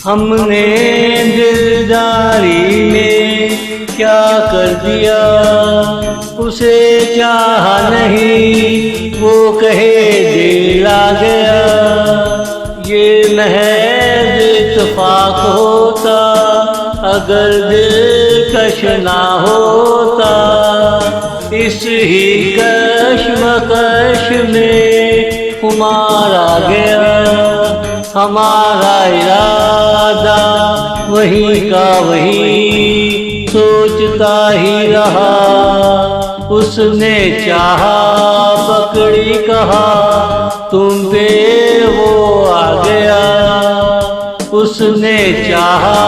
हमने दिलदारी में क्या कर दिया, उसे चाहा नहीं वो कहे दिल आ गया। ये महज इत्तेफाक होता अगर दिलकश ना होता। इस ही कश्मकश में खुमारा गया हमारा इरादा, वही का वही सोचता ही रहा। उसने चाहा पकड़ी कहा तुम पे वो आ गया। उसने चाहा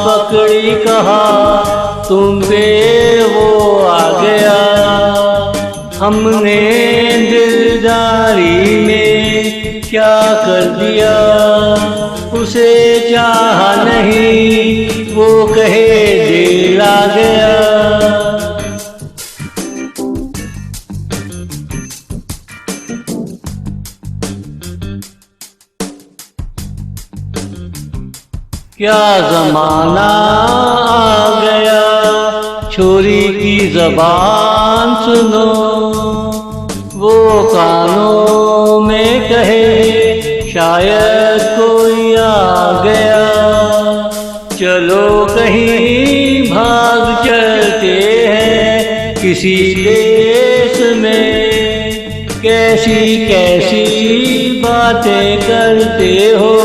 पकड़ी कहा तुम पे वो आ गया। हमने दिलदारी में क्या कर दिया, उसे चाहा नहीं वो कहे दिल आ गया। क्या ज़माना आ गया, छोरी की ज़बान सुनो। वो कानों में कहे शायद कोई आ गया। चलो कहीं भाग चलते हैं किसी देश में। कैसी कैसी बातें करते हो,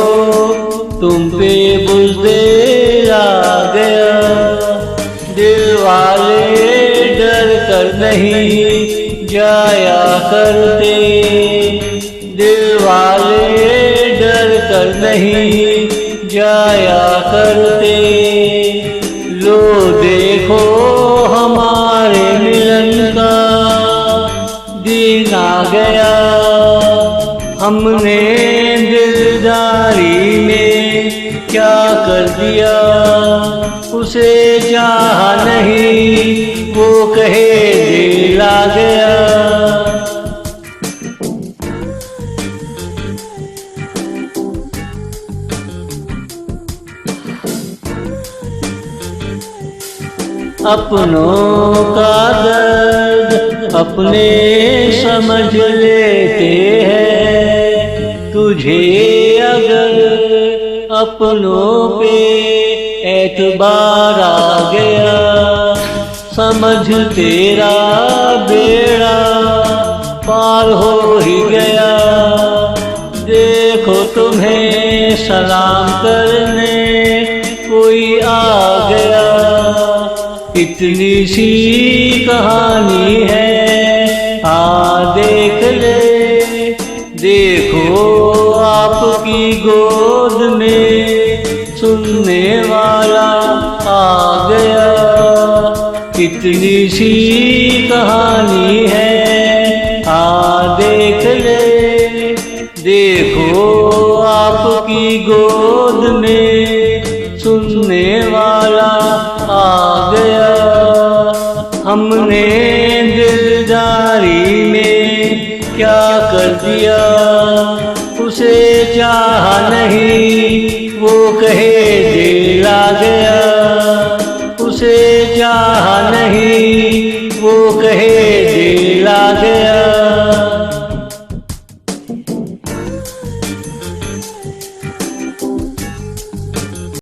तुम पे बुज़दिल आ गया। दिल वाले डर कर नहीं जाया करते, दिल वाले डर कर नहीं जाया करते। लो देखो हमारे मिलन का दिन आ गया। हमने दिलदारी में क्या कर दिया, उसे चाहा नहीं वो कहे दिल आ गया। अपनों का दर्द अपने समझ लेते हैं। तुझे अगर अपनों पे एतबार आ गया, समझ तेरा बेड़ा पार हो ही गया। देखो तुम्हें सलाम करने कोई आ गया। इतनी सी कहानी है देख ले। देखो आपकी गोद में सुनने वाला आ गया। इतनी सी कहानी है देख ले। देखो आपकी गोद में सुनने वाला आ गया। हमने दिलदारी में क्या कर दिया, उसे चाहा नहीं वो कहे